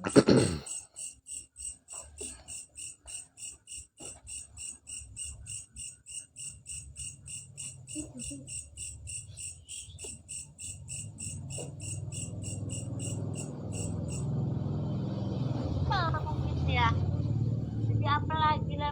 Ya, jadi apa lagi lah.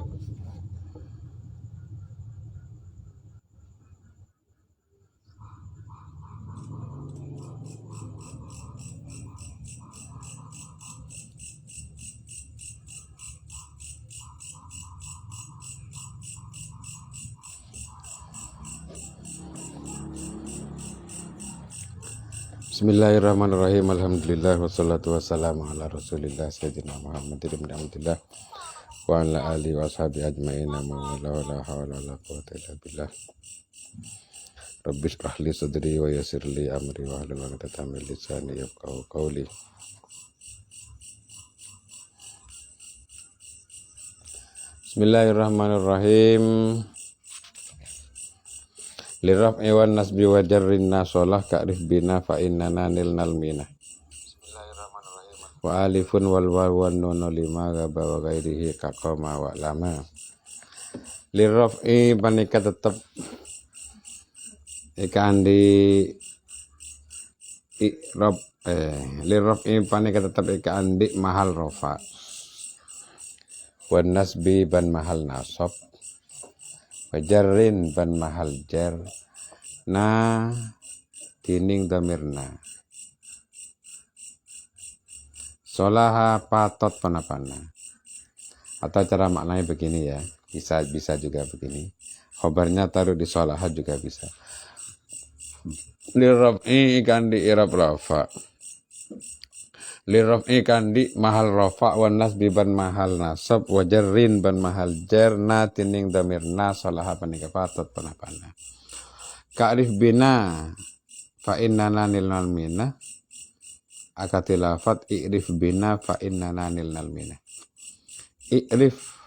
Bismillahirrahmanirrahim. Alhamdulillah wassalatu wassalamu ala Rasulillah sayyidina Muhammad ibn Abdullah wa ala alihi wa sahbihi ajma'in. Wa la hawla wa la quwwata illa billah. Rabbi shrah li sadri wa yassir li amri wa hlul 'uqdatam min lisani yafqahu qawli. Bismillahirrahmanirrahim. Liraf'i wan nasbi wa jarrin nasolah ka'rif bina fa innana nilnal minah. Wa alifun wal waw wan nun lima gaba wa ghairihi kaqama wa lama. Liraf'i panika tetep ikan di i'rab liraf'i panika tetep ikan di mahal rafa. Wan nasbi ban mahal nasab. Wajarrin ban mahal jar na tining damirna solaha patot panapana. Atau cara maknanya begini ya, bisa juga begini, khobarnya taruh di solaha juga bisa. Liraf'i ikan di i'rab rafa, liraf'i ikan di mahal rafa, wan nasbi ban mahal nasab, wajarrin ban mahal jar na tining damirna solaha panika patot panapana. Ka'rif bina fa innana nilnal minah, akatilafat i'rif bina fa innana nilnal minah. I'rif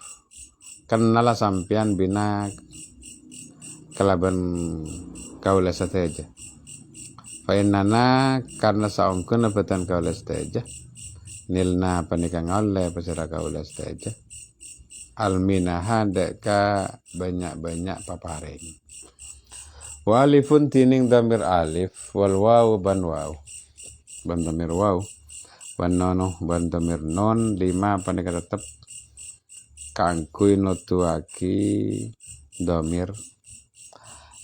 kenala sampian bina kalaban kaula sateja. Fa innana karena saungkeun batan kaula sateja. Nilna panika ngaule pasira kaula sateja. Alminaha deka banyak-banyak paparing. Walifun tining damir alif, wal waw ban waw, ban damir waw, ban nono ban damir non, lima panika tetep kangkui notuaki damir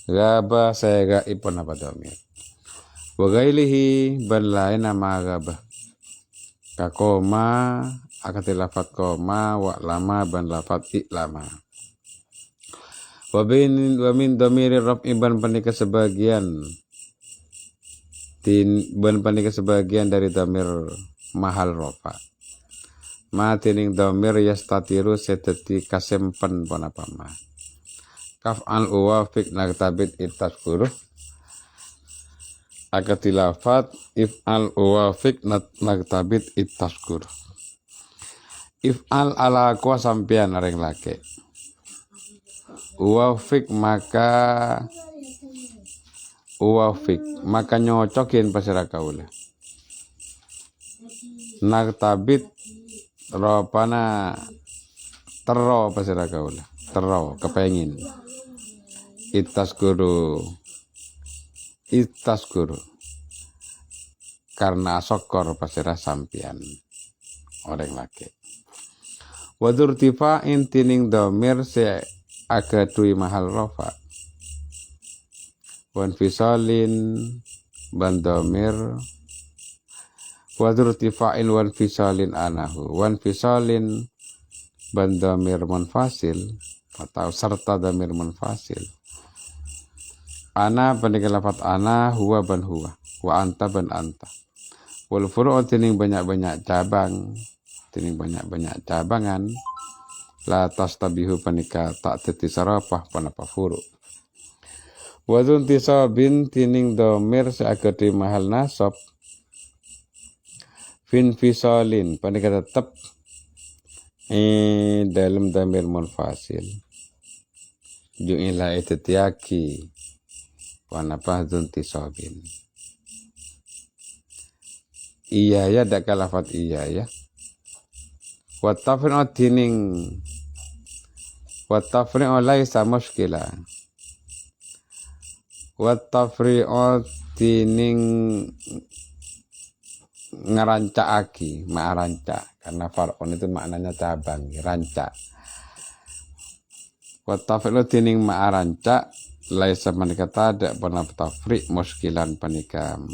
gaba saya ipon apa damir. Wagailihi ban lain nama gaba kakoma akati lafat koma wa lama ban lafat lama. Wa min damiri raf'i ban panika sebagian dari damir mahal rafa. Ma tining damir yastatiru seteti kasempen panapama. Kaf'al uwafik naktabit itaskuruh akatilafat if'al uwafik naktabit itaskuruh. If'al ala kuah sampian areng lake. Uwafik maka nyocokin pasira kaula. Naktabit ropana tero pasira kaula. Tero kepengin. Itaskuru karena sokor pasira sampian orang laki. Wadur tifa'in tining domir se akadui mahal rofa. Wan fisalin ban domir wadur tifa'in wan fisalin anahu. Wan fisalin ban domir munfasil atau serta domir munfasil. Ana panika lafat ana, huwa ban huwa, wa anta ban anta. Wal furu'u tining banyak-banyak cabang, tining banyak-banyak cabangan. La tastabihu panika tak teti sarapah panapa furu. Wadun tisabin tining domir seagadi mahal nasab. Fin fisalin panika tetap dalam damir munfasil. Ju'ila ittiaki panapa dun tisabin. Iya ya dak kalafat iya ya. Wa tafri'u tining wa tafri'u laisa muskila. Wa tafri'u tining ngerancakaki, ma'rancak, karena far'un itu maknanya cabang, rancak. Wa tafri'u tining ma'rancak laisa manika tada pernah tafri' muskilan panikam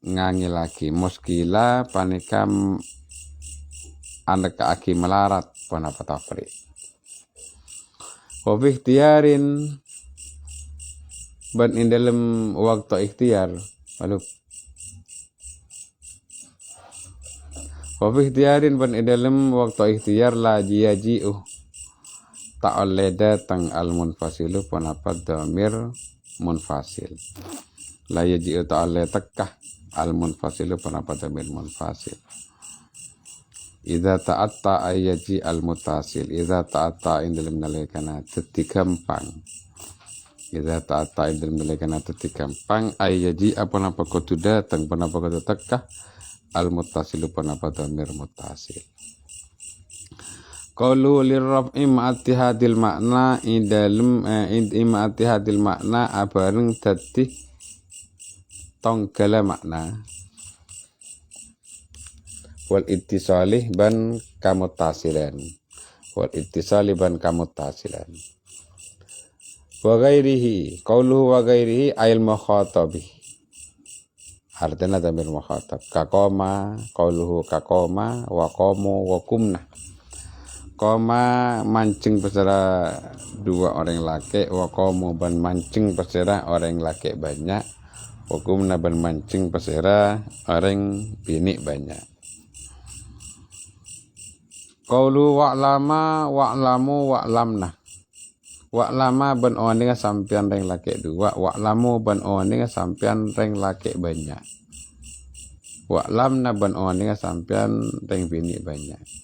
ngangi lagi muskila panikam anak aki melarat pernah tafri'. Wa fi ikhtiyarin ban in dalam waktu ikhtiar lalu wa fi ikhtiyarin ban in dalam waktu ikhtiar la jiyaji'u ta'oleh datang al-munfasilu pendapat dhamir munfasil. La yaji'u ta'oleh tekah al-munfasilu pendapat dhamir munfasil. Idza ta'atta ayyaji al-mutasil. Idza ta'atta indalem nalekana teti gampang. Idza ta'atta indalem nalekana teti gampang ayyaji apa napa kudu datang penapa kudu tekah al-mutasilu pendapat dhamir mutasil. Qalu lirraf'i ma'atihadil makna indalem ma'atihadil makna abareng dadi tonggala makna wal ittisalih ban kamutasilan wal ittisalih ban kamutasilan wa ghairihi qauluhu wa ghairihi ail mukhatabi artinya dhamir mukhatab kaqoma qauluhu kaqoma wa qamu wa kumna. Koma mancing bersera dua orang laki, wakomu ban mancing bersera orang laki banyak, wakumna ban mancing bersera orang bini banyak. Qaulu wa'lama wa'lamu wa'lamna. Wa'lama ban oninga sampian reng laki dua, wa'lamu ban oninga sampian reng laki banyak. Wa'lamna ban oninga sampian reng bini banyak.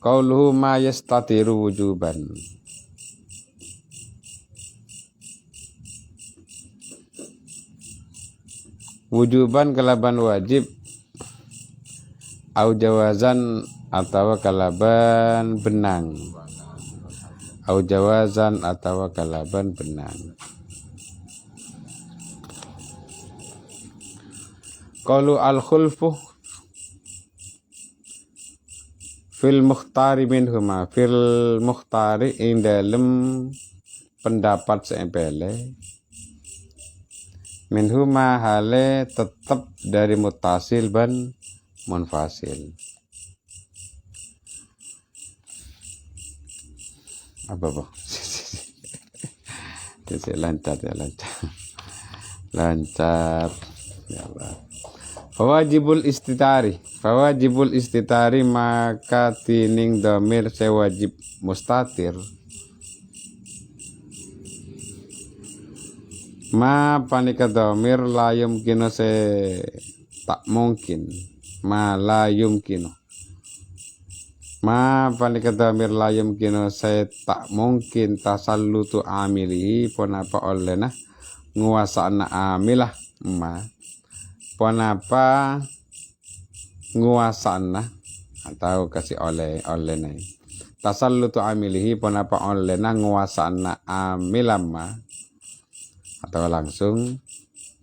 Qauluhu ma yastatiru wujuban. Wujuban kalaban wajib au jawazan atau kalaban benang. Au jawazan atau kalaban benang. Qaulu al-khulfu fil mukhtari minhuma fil mukhtari ing dalem pendapat seempele minhuma hale tetap dari mutasil ban munfasil. Apa lancar ya lancar ya Allah. Fawajibul istitari maka tining dhamir sewajib mustatir ma panika dhamir la yumkinu se tak mungkin ma la yumkinu ma panika dhamir la yumkinu se tak mungkin tasallutu amilihi ponapa olena nguasana amilah ma ponapa nguasana atau kasih oleh nih tasallutu amilihi ponapa olena nguasana amilama atau langsung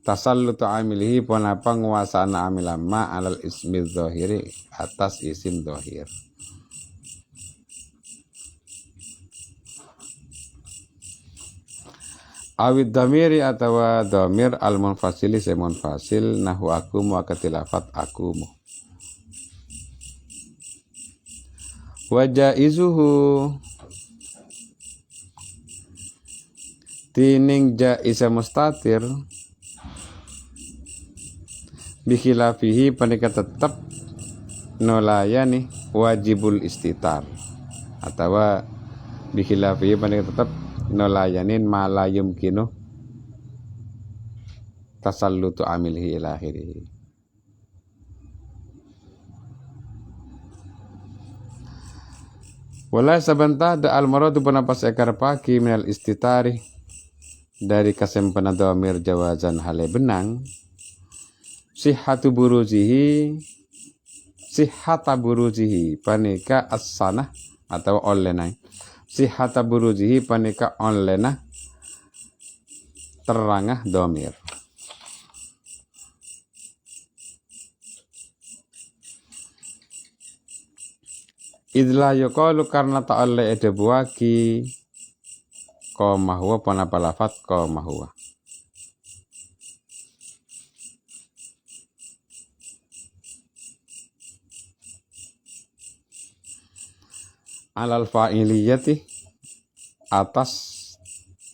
tasallutu amilihi ponapa nguasana amilama alal ismi dzahiri atas isim dzahir. Awid damiri atau damir al munfasili se munfasil nahu akumu akatilafat akumu. Wajaizuhu tining jaisa mustatir bikhilafihi panika tetap nolayani wajibul istitar atau bikhilafihi panika tetap nolayanin mala yumkinu tasallutu amilhi ila akhirih. Wala sabantah da al-maradu penapas ekar paki minal istitari dari kesempatan dhamir jawazan hale benang sihhatu buruzihi sihhata burujihi panika as-sanah atau olena. Sihhata burujihi panika olena terangah domir. Idla yuqalu karena ta'alla edebuaki qoma huwa panapa lafat qoma huwa. Alal fa'iliyati atas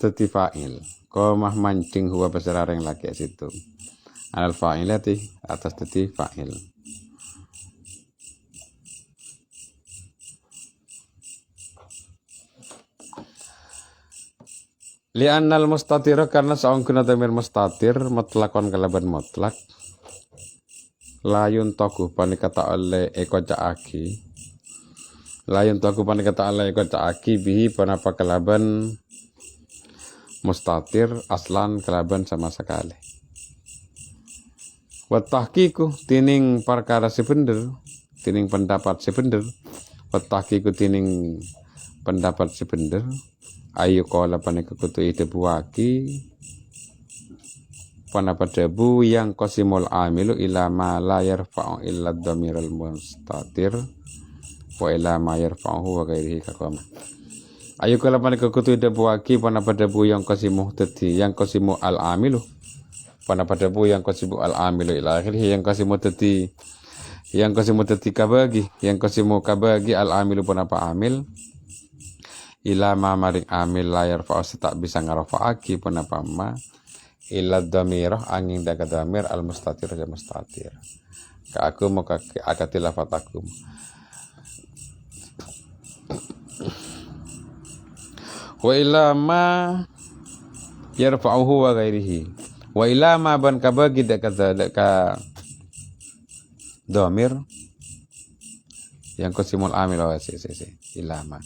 teti fa'il. Qomah mancing huwa beserareng laki situ. Alal fa'iliyati atas teti fa'il. Li'annal mustatira karena saungkuna damir mustatir mutlakon kalaban mutlak layun toku panikata oleh eko caaki layun toku panikata oleh eko caaki bihi panapa kalaban mustatir aslan kalaban sama sekali. Watahkiku tining perkara sebender tining pendapat sebender watahkiku tining pendapat sebender ayu kola panika kutu ide buaki panapa debu yang qasimul amilu ila ma la yarfa'u illa dhamiral mustatir wa ila ma yarfa'u wa ghairihi kaqama. Ayu kola panika kutu ide buaki panapa debu yang qasimu tati yang qasimu al amilu panapa debu yang qasimu al amilu ila akhirih yang qasimu tati kabagi yang qasimu kabagi al amilu panapa amil ila ma maring amil layar fa'us tak bisa ngarafa'aki pun apa ma ila dhamirah angin daga dhamir al mustatir ya mustatir ka aku mau akati lafat aku wa ila ma yarfa'uhu wa ghairihi wa ila ma ban kabagi daga dhamir yang qasimul amil wa ilama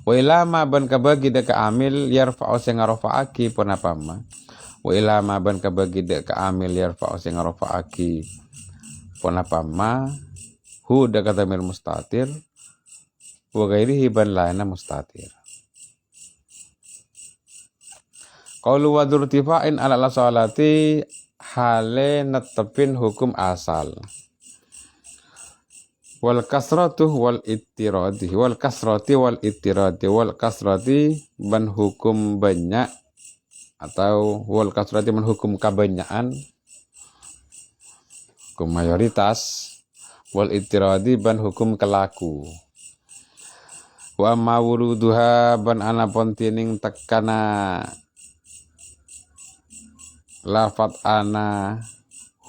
wa ilama ban kabagi deka amil yarfa'u sing ngarafa'aki pun apa ma wa ilama ban kabagi deka amil yarfa'u sing ngarafa'aki pun apa ma hu deka dhamir mustatir wa ghairihi ban laina mustatir. Qaulu wa dzurtifa'in ala salati hale netepin hukum asal. Wal kasratu wal ittiradi wal kasrati wal ittiradi wal kasrati ban hukum banyak atau wal kasrati ban hukum kebanyakan hukum mayoritas wal ittiradi ban hukum kelaku wa ma wuruduha ban anapun tining tekana lafat ana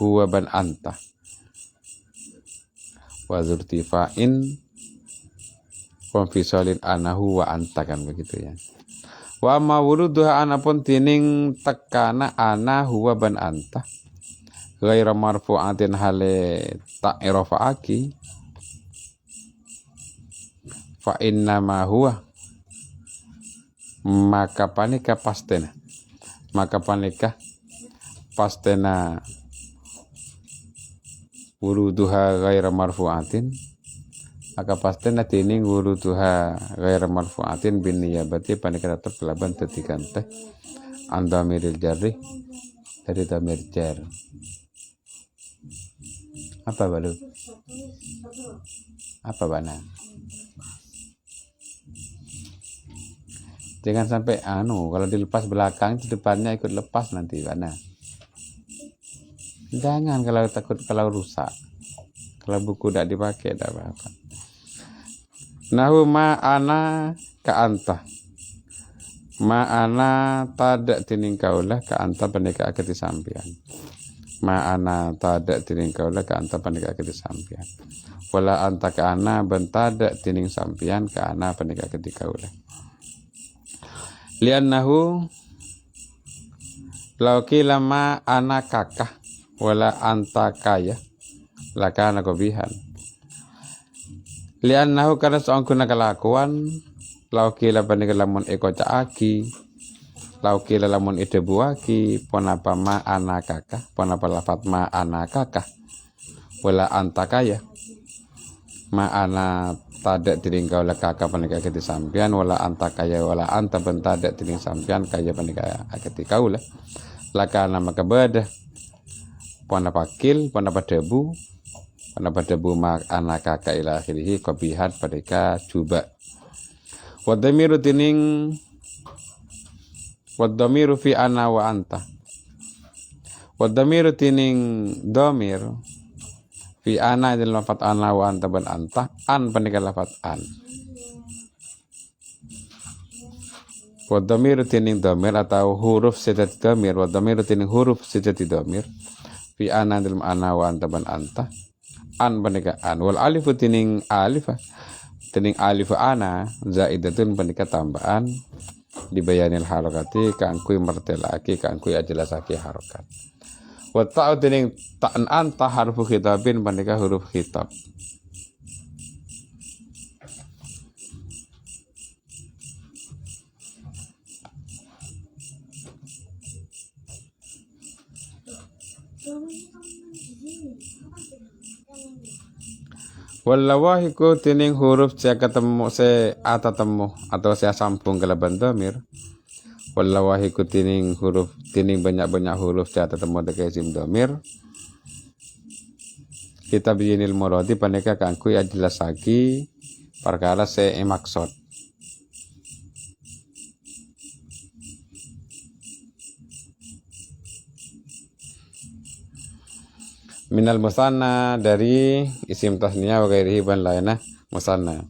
huwa ban anta wa zurtifa'in konfisolin anahu wa anta kan begitu ya. Wa ma wuruduha anapun tining tekana ana huwa ban anta ghaira marfu'atin hale ta'irafa'aki fa inna ma huwa maka panika pastena wuruduha ghaira marfu'atin maka pastena tining wuruduha ghaira marfu'atin bin niyabati panika tetap kelaban tetikan teh andamiril jarri dari damir jar. Apa balu? Apa bana? Jangan sampai kalau dilepas belakang depannya ikut lepas nanti bana. Jangan kalau takut kalau rusak. Kalau buku tidak dipakai tidak apa-apa. Nahu ma'ana ka'anta. Ma'ana tadak tining kaulah ka'anta pendeka akati sampian. Ma'ana tadak tining kaulah ka'anta pendeka akati sampian. Wala anta ka'ana bentadak tining sampian ka'ana pendeka akati kaulah. Liannahu lauki lama ana kakah wala anta kaya lakana kobihan. Liannahu karena seongkuna kelakuan lauki lapan lamun eko caaki lauki lamun ide buaki ponapa ma ana kakah ponapa lafat ma ana kakah wala anta kaya ma'ana tadak tiring kaula kakak panika akati sampian wala anta kaya wala anta ben tadak tiring sampian kaya panika akati kaula lakana maka bada pona pakil pona padebu mak anak kakak ila akhirih kopihat panika coba wadamiru tining wadamiru fi ana wa anta wadamiru tining domir fi ana adalah lafat ana wa anta ban anta an panika lafat an wadamiru tining domir atau huruf sejati domir wadamiru tining huruf sejati domir fi ana dalam ana wa anta ban anta an panika an wal alifu tining alif tining alif ana zaidatun panika tambahan dibayanil harakati kaangkui martelaki kaangkui ajelasaki harokat wa ta'u tining ta'an anta harfu khitabin panika huruf khitab wallawahiku tining huruf saya ketemu se ata temu atau saya sambung ke laban domir wallawahiku tining huruf tining banyak-banyak huruf saya ketemu dekat isim domir kita bijinil muradi panika kangkui ajelasaki perkara se maksud minal musanna dari isim tasniya wa ghairihi ban lainah musanna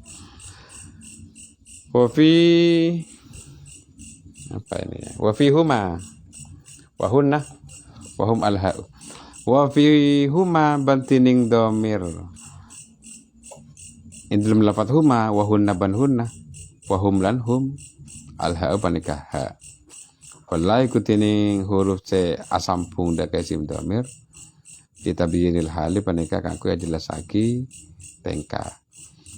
wa fi apa ini ya wa fi huma wa hunna wa hum alha wa fi huma bantining domir indlum lafat huma wa hunna ban hunna wa hum lan hum alha panika ha wallahi kutining huruf ce asampung da isim domir kita bijinil hali panika kangku ajelasaki tengka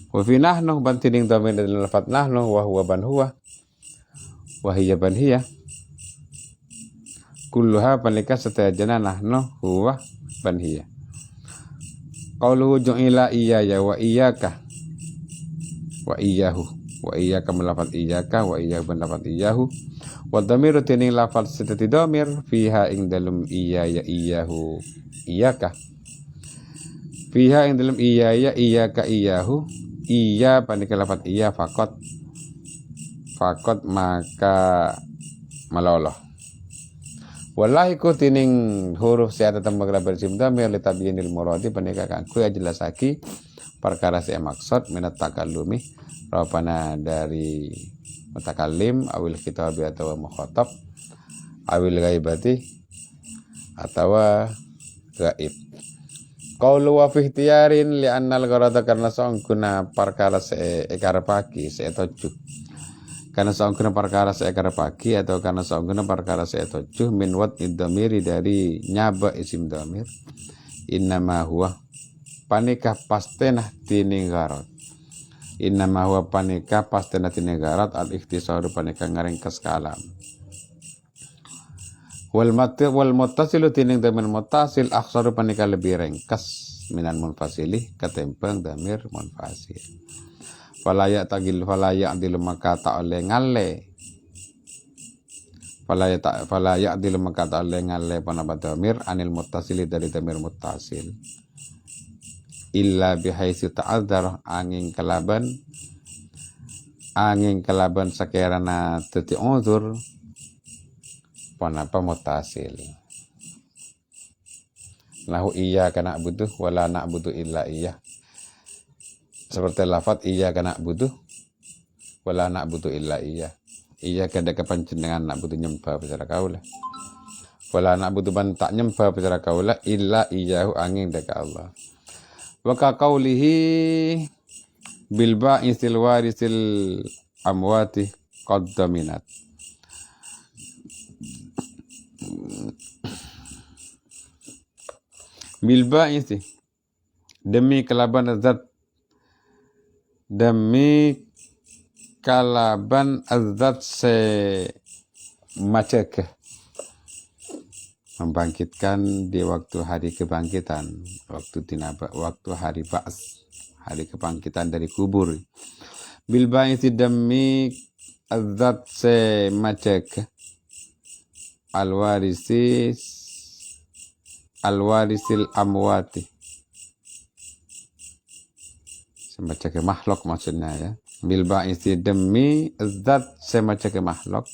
wa fi nahnu bantining domir dalam lafat nahnu wa huwa ban huwa wa hiya ban hiya kulluha panika satajana nahnu huwa ban hiya qauluhu ju'ila iyaya wa iyyaka wa iyyahu wa iyyaka melafat iyyaka wa iyyahu ban lafat iyyahu wa dhamiru tining lafat setati dhamir fiha ing dalem iyaya iyyahu iyaka fiha ing dalam iyaya iyaka iyahu iya panika lafat iya fakot maka maloloh wallahi ku tining huruf saya tetap mengrabar isim dhamir li tabyinil muradi panika kangku ajelasaki perkara saya maksud minat takallumi ropana dari mutakallim awil khitabi atau mukhatab awil ghaibati atau gaib qaulu wa fi ihtiyarin li annal gharada karena saungkuna perkara se ekarepaki se toju karena saungkuna perkara se ekarepaki atau karena saungkuna perkara se toju min wat idamiri dari nyaba isim damir innama huwa panika pastenah tining gharad innama huwa panika pastenah tining gharad al ikhtisaru panika ngaringkes kalam wal muttasilu tining damir muttasil akhsaru panika lebih ringkas minan munfasili ketempeng damir munfasil falaya adilu maka ta'ole ngalle falaya adilu maka ta'ole ngalle panapa damir anil muttasili dari damir muttasil illa bihaitsu ta'adzar angin kelaban sakirana teti uzur panapa mutasil lahu iya kana butuh wala nak butuh illa iya seperti lafat iya kana butuh wala nak butuh illa iya kada kepanjenengan nak butuh nyembah bicara kaula wala nak butuh bantak nyembah bicara kaula illa iyahu angin deka Allah wa ka qaulihi bil ba'i istil warisil amwati qad daminat bilba ini demi kalaban azat se macek membangkitkan di waktu hari kebangkitan waktu hari ba'as hari kebangkitan dari kubur. Bil ba'iti dammi adzat se macek alwarisil amwati, semacam makhluk maksudnya ya. Bil ba'iti demi zat semacam makhluk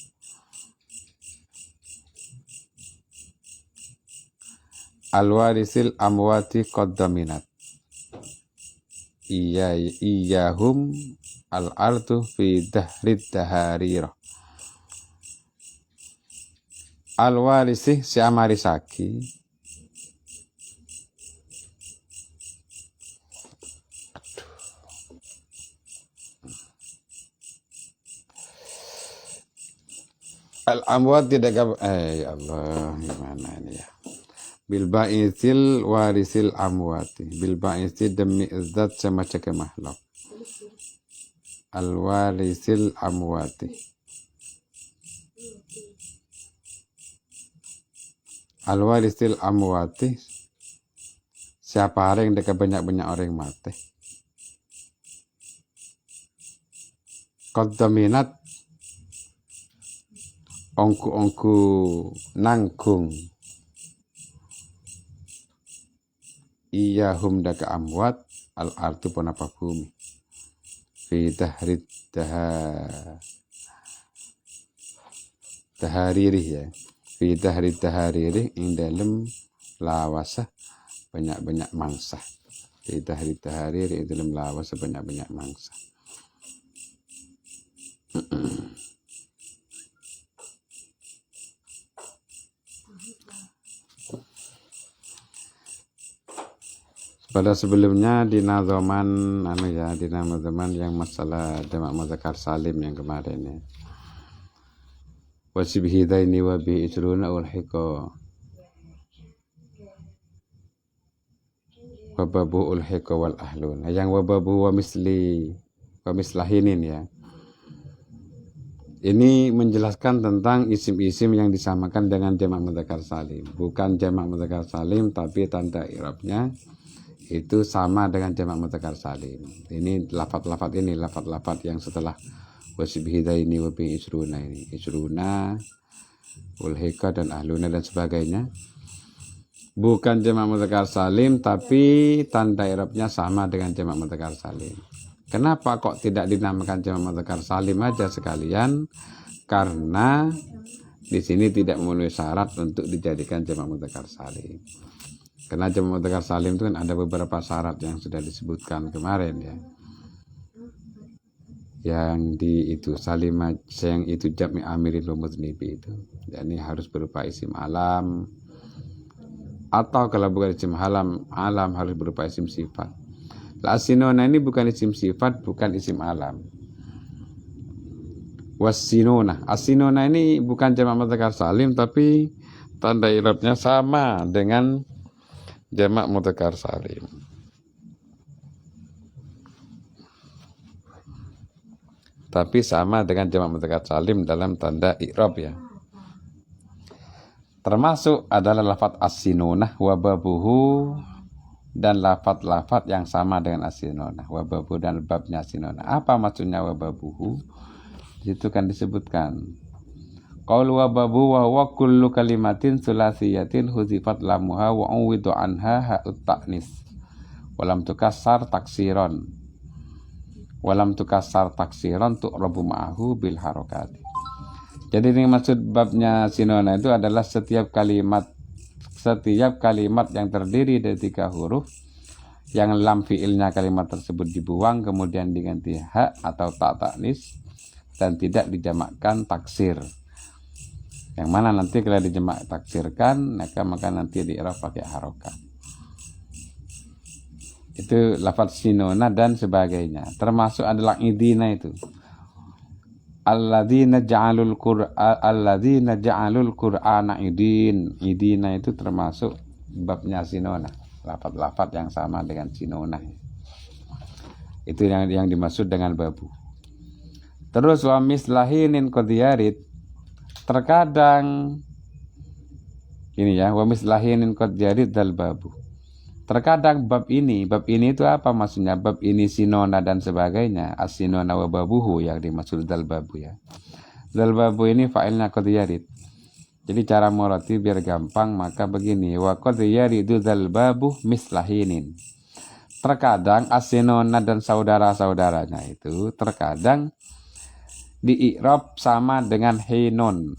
alwarisil amwati qaddaminat iyahum al-ardu fi dahrid daharirah. Alwarisi si amarisaki al-amwat tidak ya Allah, gimana ini ya. Bil ba'isil warisil amwati, bil ba'isi demi zat semacam makhluk al-warisil amwati, al-warisil amwati, siapa orang yang dekat banyak-banyak orang mati. Qaddaminat ongku nanggung iyahum daka amwat al-artu ponapa bumi fi dahrid dahariri ya, fi dahrid dahariri ing dalem lawasa banyak-banyak mangsa, fi dahrid dahariri ing dalem lawasa banyak-banyak mangsa. Pada sebelumnya di nazaman di nazaman yang masalah jamak muzakkar salim yang kemarin ya. Wasibhi daini wa bi isruna ulhiqa. Wababu ulhiqa wal ahlun. Yang wababu wa mislahinin ya. Ini menjelaskan tentang isim-isim yang disamakan dengan jamak muzakkar salim. Bukan jamak muzakkar salim tapi tanda i'rabnya itu sama dengan jamak muzakkar salim. Ini lafaz-lafaz yang setelah wasibhidaini wa bi isruna ini. Isruna, ulhika dan ahluna dan sebagainya. Bukan jamak muzakkar salim tapi tanda i'rabnya sama dengan jamak muzakkar salim. Kenapa kok tidak dinamakan jamak muzakkar salim aja sekalian? Karena di sini tidak memenuhi syarat untuk dijadikan jamak muzakkar salim. Karena jamak muzakkar salim itu kan ada beberapa syarat yang sudah disebutkan kemarin ya. Yang itu salimah yang itu jami amirin wa mudhnibi itu. Yani harus berupa isim alam atau kalau bukan isim alam harus berupa isim sifat. Asinona ini bukan isim sifat, bukan isim alam. Wasinona, asinona ini bukan jamak muzakkar salim tapi tanda i'rabnya sama dengan jamak muzakkar salim. Tapi sama dengan jamak muzakkar salim dalam tanda i'rab ya. Termasuk adalah lafaz as-sinunah wa babuhu dan lafaz-lafaz yang sama dengan as-sinunah wa babuhu dan babnya as-sinunah. Apa maksudnya wa babuhu? Itu kan disebutkan qaul wa babu wa huwa kullu kalimatin sulasiyatin huzifat lamuha wa uwidu anha ha'ut ta'nis walam tukassar taksiron tu'rabu ma'ahu bil harakati. Jadi ini maksud babnya sinona itu adalah setiap kalimat yang terdiri dari 3 huruf yang lam fiilnya kalimat tersebut dibuang kemudian diganti ha atau ta ta'nis dan tidak dijamakkan taksir. Yang mana nanti kalau dijamak taksirkan maka nanti di-i'rab pakai harokat. Itu lafaz sinona dan sebagainya. Termasuk adalah idina itu. Alladzina ja'alul qur'ana idin. Idina itu termasuk babnya sinona. Lafaz-lafaz yang sama dengan sinona. Itu yang dimaksud dengan babu. Terus wa mislahinin qadiyarid. Terkadang ini ya wa mislahinin qadiyarid dal babu. Terkadang bab ini itu apa maksudnya? Bab ini sinona dan sebagainya. As-sinona wa babuhu yang dimaksud dal babu ya. Dal babu ini fa'ilnya qad yarid. Jadi cara meroti biar gampang maka begini. Wa qad yaridu dal babu mislahinin. Terkadang as-sinona dan saudara-saudaranya itu terkadang di i'rab sama dengan hinun.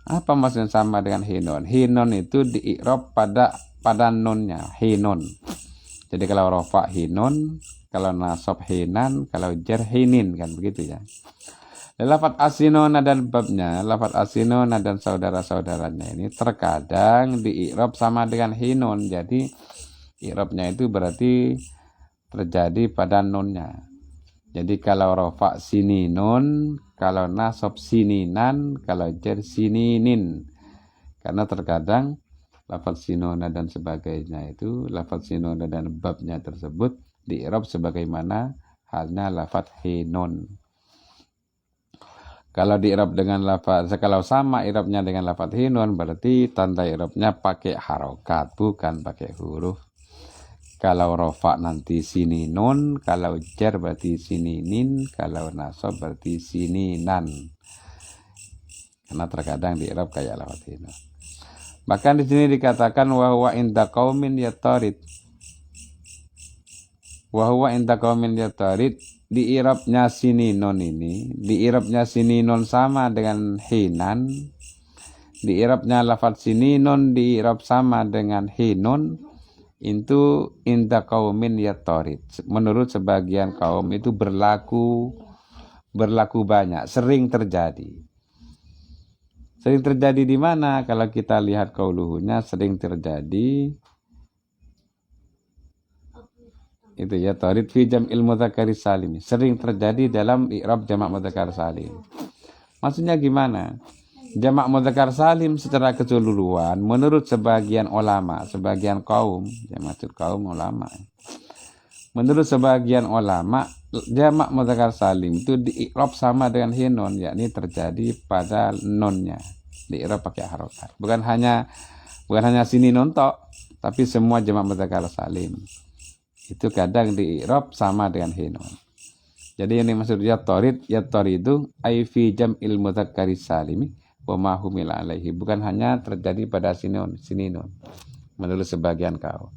Apa maksudnya sama dengan hinun? Hinun itu di i'rab pada nunnya, hinun. Jadi kalau rofa hinun, kalau nasab hinan, kalau jar hinin kan begitu ya. Lafaz asinona dan babnya, lafaz asinona dan saudara-saudaranya ini terkadang di i'rab sama dengan hinun. Jadi i'rabnya itu berarti terjadi pada nunnya. Jadi kalau rofa sininun, kalau nasab sininan, kalau jar sininin. Karena terkadang lafaz sinona dan sebagainya itu, lafaz sinona dan babnya tersebut di i'rab sebagaimana halnya lafaz hinun. Kalau di i'rab dengan lafaz, kalau sama i'rabnya dengan lafaz hinun berarti tanda i'rabnya pakai harokat, bukan pakai huruf. Kalau rofa nanti sininun, kalau jar berarti sininin, kalau nasab berarti sininan. Karena terkadang di i'rab kayak lafaz hinun. Bahkan di sini dikatakan wa inda qaumin yatarid. Wa huwa inda qaumin yatarid, di i'rabnya sininun ini, di i'rabnya sininun sama dengan hinan. Di i'rabnya lafaz sininun di i'rab sama dengan hinun. Itu inda qaumin yatarid. Menurut sebagian kaum itu berlaku banyak, sering terjadi. Sering terjadi di mana? Kalau kita lihat qauluhunya sering terjadi itu ya, tarid fi jam'il mudzakkar salim. Sering terjadi dalam i'rab jamak mudzakkar salim. Maksudnya gimana? Jamak mudzakkar salim secara keseluruhan menurut sebagian ulama, sebagian kaum, ya maksud kaum ulama. Menurut sebagian ulama, jamak mudzakkar salim itu di i'rab sama dengan hinun, yakni terjadi pada nunnya. Di i'rab pakai harokat. Bukan hanya sini nun tok, tapi semua jamak mudzakkar salim. Itu kadang di i'rab sama dengan hinun. Jadi yang dimaksud yataridu ai fi jam'il mudzakkar salimi wa ma humila alaihi. Bukan hanya terjadi pada sinun. Menurut sebagian kaum.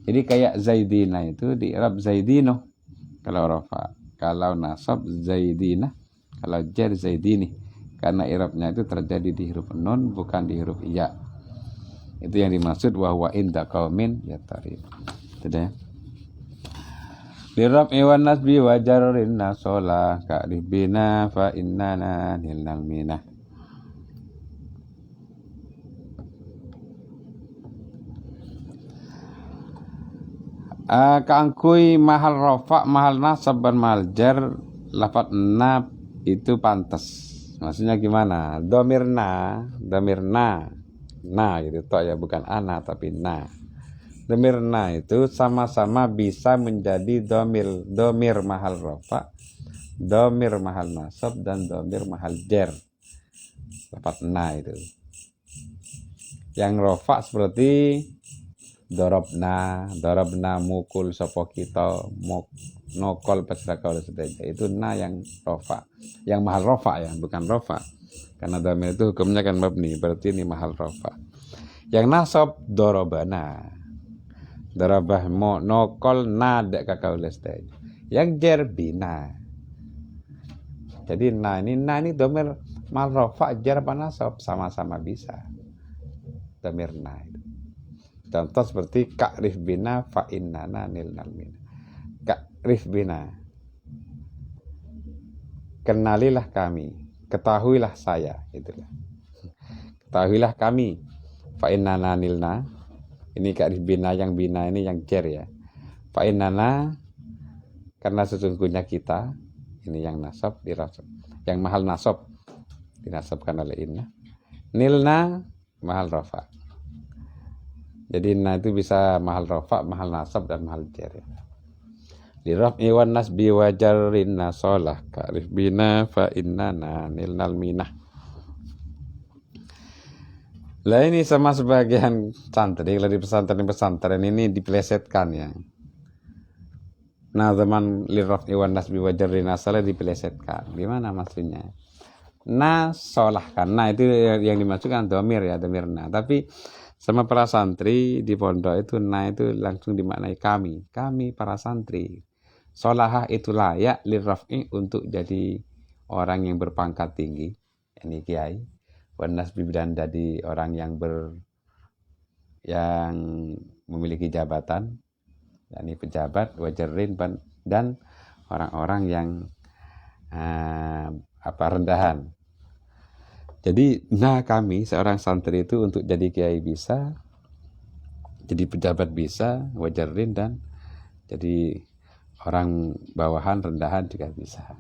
Jadi kayak zaidina itu di i'rab zaidino kalau rafa, kalau nasab zaidina, kalau jar zaidini. Karena i'rabnya itu terjadi di huruf nun bukan di huruf ya. Itu yang dimaksud wa huwa inda qaumin yatarid. Itu deh. Li raf'i wan nasbi wa jarrin nasola ka'ribina fa innana nilnal minah. Keangkui mahal rofa, mahal nasab, dan mahal jar lafaz nab itu pantas. Maksudnya gimana? Domirna na gitu toh ya, bukan ana tapi na. Domirna itu sama-sama bisa menjadi domir mahal rofa, domir mahal nasab, dan domir mahal jar. Lafaz na itu. Yang rofa seperti dorobna mukul sopo kita nokol pesrakau sedaja. Itu na yang rofa, yang mahal rofa ya, bukan rofa. Karena dhamir itu hukumnya kan mabni, berarti ini mahal rofa. Yang nasab dorobana, dorobah mo nokol na dek kakau sedaja. Yang jar bina. Jadi na ini dhamir mahal rofa, jar apa nasab sama-sama bisa. Dhamir na itu. Contoh seperti ka'rif bina fa innana nilnal minah. Ka'rif bina, kenalilah kami, ketahuilah saya, itulah. Ketahuilah kami, fa innana nilna. Ini ka'rif bina, yang bina ini yang jar ya. Fa innana, karena sesungguhnya kita, ini yang nasab dirasab. Yang mahal nasab dinasabkan oleh inna. Nilna mahal rafa. Jadi na itu bisa mahal rafa, mahal nasab, dan mahal jar. Li raf'i wan nasbi wa jarrin nasolah ka'rif bina fa innana nilnal minah. Lah ini sama sebagian santri kalau di pesantren ini dipelesetkan ya. Nah, zaman liraf iwan nasbi wajarri nasalah dipelesetkan. Gimana maksudnya? Na solahkan. Nah itu yang dimasukkan domir ya, domir na. Tapi sama para santri di pondok itu na itu langsung dimaknai kami para santri. Solahah itu layak liraf'i untuk jadi orang yang berpangkat tinggi, ini kiai. Wan nasbi dan jadi orang yang memiliki jabatan, yakni pejabat, wajarin dan orang-orang yang rendahan. Jadi kami seorang santri itu untuk jadi kiai bisa, jadi pejabat bisa, wajarin dan jadi orang bawahan rendahan juga bisa.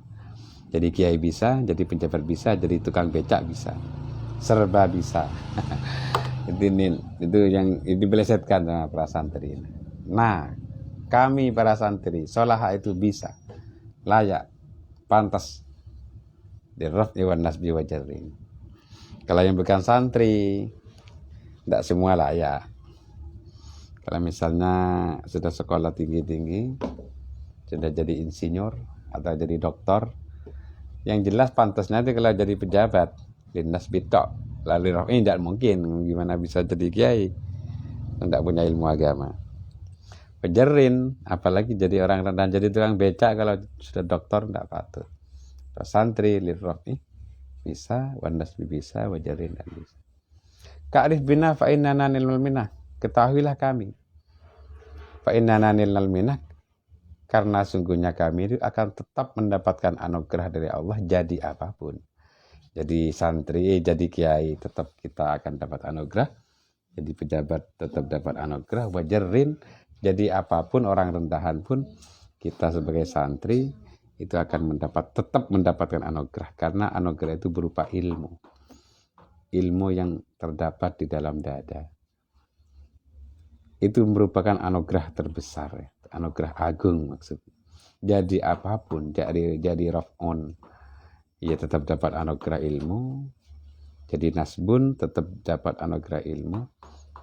Jadi kiai bisa, jadi pejabat bisa, jadi tukang becak bisa, serba bisa. itu yang dibelesetkan sama para santri. Nah, kami para santri, solaha itu bisa, layak, pantas diraf'i wan nasbi wajarrin. Kalau yang bukan santri, tidak semua layak. Kalau misalnya sudah sekolah tinggi-tinggi, sudah jadi insinyur atau jadi doktor, yang jelas pantasnya itu kalau jadi pejabat, dinas bitok, lalu ini tidak mungkin, gimana bisa jadi kiai, tidak punya ilmu agama. Wajarrin, apalagi jadi orang rendah, jadi tukang becak kalau sudah doktor tidak patut. Santri lirrofi bisa, wan nasbi bisa, wajarin dan bisa. Ka'rif bina fa innana nilmal minah. Ketahuilah kami. Fa innana nilmal minah, karena sungguhnya kami itu akan tetap mendapatkan anugerah dari Allah jadi apapun. Jadi santri, jadi kiai tetap kita akan dapat anugerah. Jadi pejabat tetap dapat anugerah. Wajarin, jadi apapun orang rendahan pun kita sebagai santri itu akan tetap mendapatkan anugerah, karena anugerah itu berupa ilmu yang terdapat di dalam dada. Itu merupakan anugerah terbesar ya, anugerah agung maksudnya. Jadi apapun, jadi raf'un, ia tetap dapat anugerah ilmu. Jadi nasbun tetap dapat anugerah ilmu.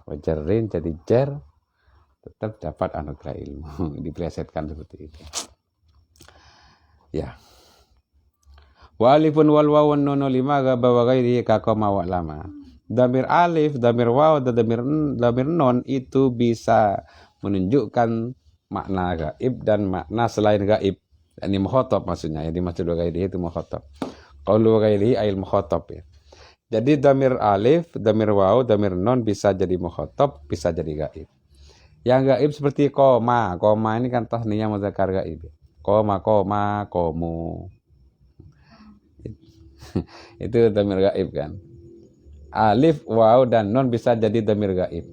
Wajarin jadi jar tetap dapat anugerah ilmu. Diplesetkan seperti itu. Ya. Wa alifun wal wawu nunu lima gaba wa ghairihi ka qama wa lama. Damir alif, damir waw, dan damir non itu bisa menunjukkan makna gaib dan makna selain gaib. Ini mukhatab maksudnya, yang dimaksud wa ghairihi itu mukhatab. Qaulu wa ghairihi ayil mukhatab ya. Jadi damir alif, damir waw, damir non bisa jadi mukhatab, bisa jadi gaib. Yang gaib seperti koma ini kan tasniyah muzakkar gaib. Koma, komu. Itu damir gaib kan. Alif, waw, dan non bisa jadi damir gaib.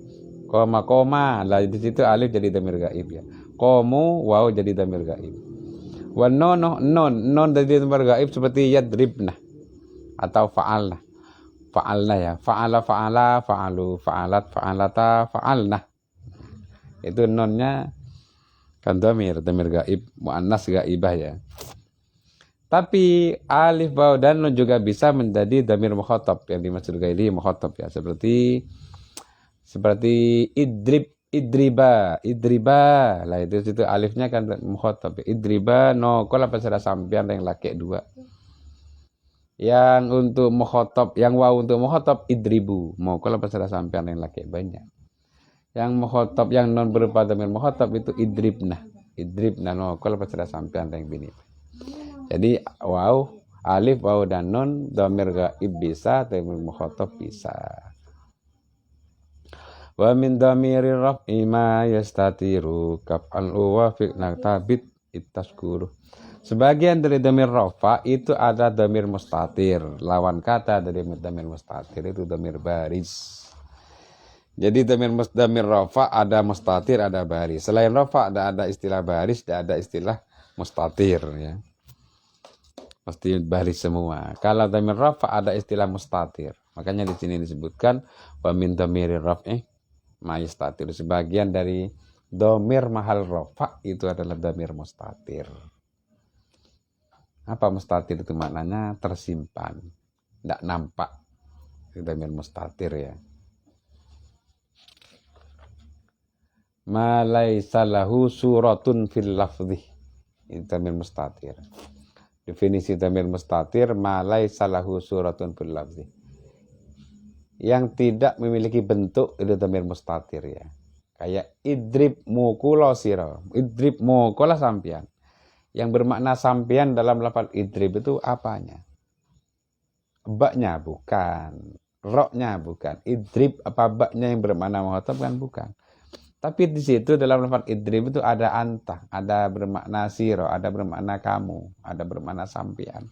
Koma, lah di situ alif jadi damir gaib ya. Komu, waw jadi damir gaib. Wan non jadi damir gaib seperti yadribna atau fa'alna. Fa'alna ya. Fa'ala, fa'alu, fa'alat, fa'alata, fa'alna. Itu nonnya kan damir gaib, muannas gaibah ya. Tapi alif, waw, dan nun juga bisa menjadi damir mukhatab, yang dimaksud gairi mukhatab ya, seperti idriba lah itu alifnya kan mukhatab ya. Idriba no kalau pas ada sampean yang laki dua. Yang untuk mukhatab, yang waw untuk mukhatab idribu, mau kalau pas ada sampean yang laki banyak. Yang mukhatab, yang non berupa damir mukhatab itu idribna no kalau pas ada sampean yang bini. Jadi waw, alif, waw, dan nun damir gaib bisa, damir mukhatab bisa. Wa min damiri raf'i ma yastatiru kaf'al wa fi'l naktabit ittaskuru. Sebagian dari damir rafa itu ada damir mustatir. Lawan kata dari damir mustatir itu damir baris. Jadi damir rafa ada mustatir, ada baris. Selain rafa ada istilah baris, ada istilah mustatir ya. Pasti baris semua. Kalau damir rafa ada istilah mustatir. Makanya di sini disebutkan wa min damiri raf'i ma yastatir. Sebagian dari damir mahal rafa itu adalah damir mustatir. Apa mustatir itu maknanya? Tersimpan, tidak nampak. Itu damir mustatir ya. ma laisa lahu suratun fil lafdhi. Ini dhamir mustatir. Definisi dhamir mustatir, ma laisa lahu suratun fil lafdhi. Yang tidak memiliki bentuk itu dhamir mustatir ya. Kayak idrib mukula sira. Idrib mukula sampian. Yang bermakna sampian dalam lafaz idrib itu apanya? Baknya bukan. Roknya bukan. Idrib apa baknya yang bermakna menghotob kan bukan. Tapi di situ dalam lafaz idrib itu ada anta, ada bermakna siro, ada bermakna kamu, ada bermakna sampian.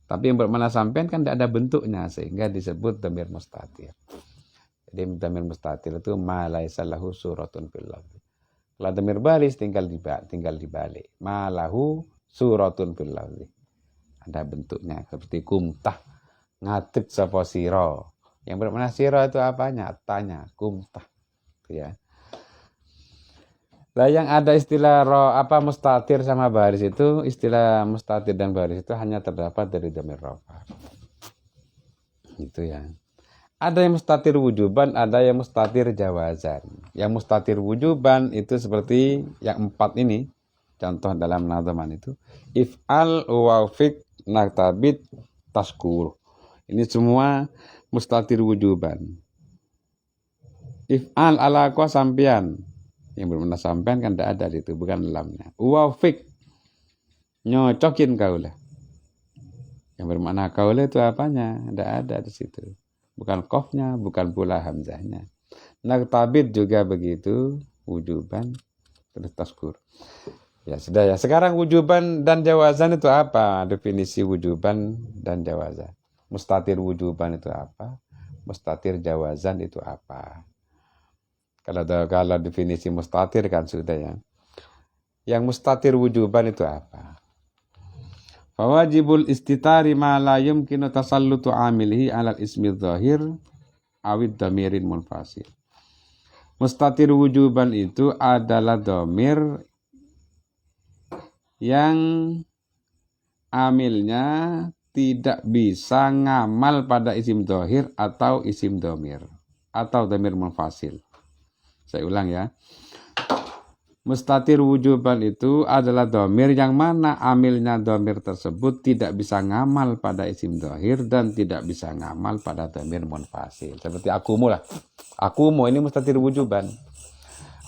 Tapi yang bermakna sampian kan tidak ada bentuknya sehingga disebut dhamir mustatir. Jadi dhamir mustatir itu ma laisa lahu suratun fil lafzi. Kalau dhamir baris tinggal dibalik. Ma lahu suratun fil lafzi. Ada bentuknya seperti kumtah, ngatik sapa sira. Yang bermakna sira itu apanya? Tanya, kumtah. Ya. Lah yang ada istilah mustatir sama baris itu, istilah mustatir dan baris itu hanya terdapat dari dhamir rafa. Itu ya. Ada yang mustatir wujuban, ada yang mustatir jawazan. Yang mustatir wujuban itu seperti yang 4 ini. Contoh dalam nadhaman itu. If'al wafik naktabit taskur. Ini semua mustatir wujuban. If'al ala kwa sampian. Yang bermakna sampean kan tidak ada di situ, bukan lamnya. Wafik, nyocokin kaulah. Yang bermakna kaulah itu apanya? Tidak ada di situ. Bukan qafnya, bukan pula hamzahnya. Naktabit juga begitu, wujuban, terus taskur. Ya sudah ya. Sekarang wujuban dan jawazan itu apa? Definisi wujuban dan jawazan. Mustatir wujuban itu apa? Mustatir jawazan itu apa? Kalau definisi mustatir kan sudah ya. Yang mustatir wujuban itu apa? Fawajibul istitari ma la yumkinu tasallutu amilihi alal ismi dhahir awid dhamirin munfasil. Mustatir wujuban itu adalah dhamir yang amilnya tidak bisa ngamal pada isim dhahir atau isim dhamir atau dhamir munfasil. Saya ulang ya. Mustatir wujuban itu adalah dhamir yang mana amilnya dhamir tersebut tidak bisa ngamal pada isim dhahir dan tidak bisa ngamal pada dhamir munfasil. Seperti akumu lah. Akumu ini mustatir wujuban.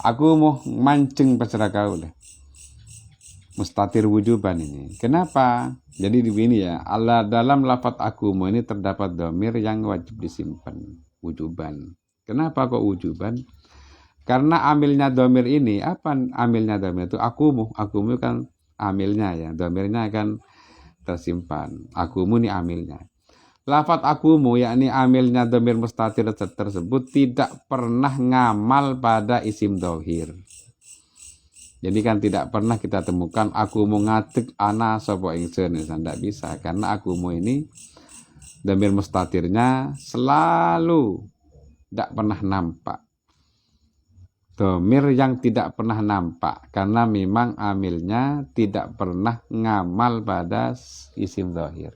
Aku mau mancing pacar kau lah. Mustatir wujuban ini. Kenapa? Jadi di sini ya. Allah dalam lafaz akumu ini terdapat dhamir yang wajib disimpan. Wujuban. Kenapa kok wujuban? Karena amilnya dhamir ini, apa amilnya dhamir itu? Akumu kan amilnya ya, dhamirnya akan tersimpan. Akumu ini amilnya. Lafaz akumu yakni amilnya dhamir mustatir tersebut tidak pernah ngamal pada isim dhahir. Jadi kan tidak pernah kita temukan akumu ngatik ana sapa ingsun, tidak bisa karena akumu ini dhamir mustatirnya selalu tidak pernah nampak. Dhamir yang tidak pernah nampak karena memang amilnya tidak pernah ngamal pada isim dhahir.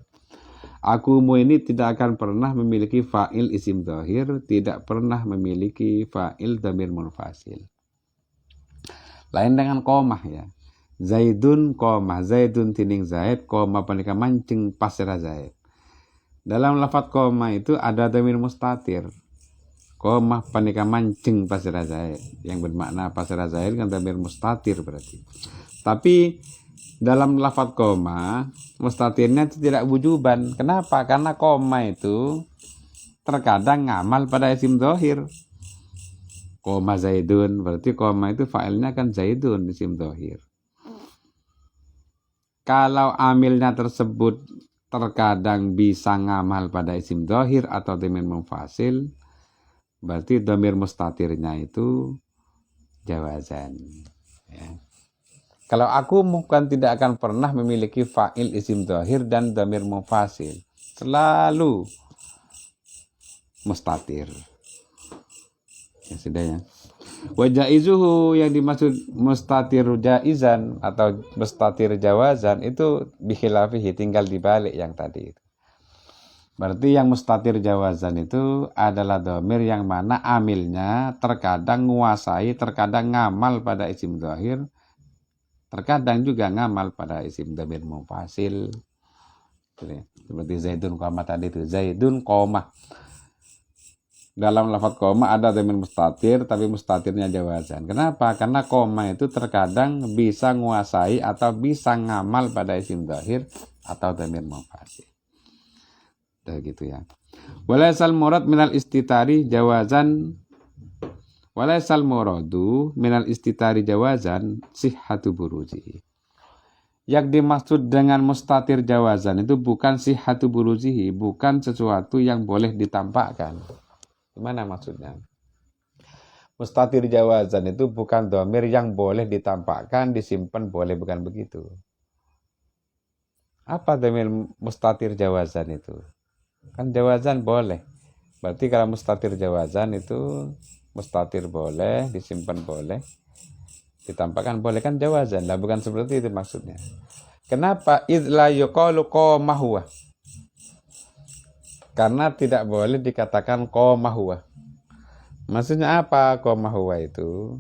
Akumu ini tidak akan pernah memiliki fa'il isim dhahir, tidak pernah memiliki fa'il dhamir munfasil. Lain dengan komah ya. Zaidun komah, Zaidun tining Zaid, komah panika mancing pasrah Zaid. Dalam lafaz komah itu ada dhamir mustatir. Komah panika mancing pasrah Zaid, yang bermakna pasrah Zaid kan dhamir mustatir berarti. Tapi dalam lafaz koma mustatirnya itu tidak wujuban. Kenapa? Karena koma itu terkadang ngamal pada isim dhahir. Koma Zaidun berarti koma itu fa'ilnya kan Zaidun isim dhahir. Kalau amilnya tersebut terkadang bisa ngamal pada isim dhahir atau dhamir munfasil, berarti dhamir mustatirnya itu jawazan. Ya. Kalau aku bukan tidak akan pernah memiliki fa'il isim dhahir dan dhamir munfasil. Selalu mustatir. Ya sudah ya. Wa jaizuhu yang dimaksud mustatir jaizan atau mustatir jawazan itu bikhilafihi tinggal dibalik yang tadi itu. Berarti yang mustatir jawazan itu adalah domir yang mana amilnya terkadang nguasai, terkadang ngamal pada isim zahir, terkadang juga ngamal pada isim domir mufasil. Seperti zaidun qoma tadi itu, zaidun qoma. Dalam lafaz koma ada domir mustatir, tapi mustatirnya jawazan. Kenapa? Karena koma itu terkadang bisa nguasai atau bisa ngamal pada isim zahir atau domir mufasil. Gitu ya. Walaisal murad minal istitari jawazan, walaisal muradu minal istitari jawazan sihhatu burujihi. Yang dimaksud dengan mustatir jawazan itu bukan sihhatu burujihi, bukan sesuatu yang boleh ditampakkan. Gimana maksudnya? Mustatir jawazan itu bukan dhamir yang boleh ditampakkan, disimpan boleh, bukan begitu. Apa dhamir mustatir jawazan itu? Kan jawazan boleh. Berarti kalau mustatir jawazan itu mustatir boleh, disimpan boleh, ditampakkan boleh, kan jawazan. Lah bukan seperti itu maksudnya. Kenapa? Idz la yuqalu qama huwa. Karena tidak boleh dikatakan qama huwa. Maksudnya apa qama huwa itu?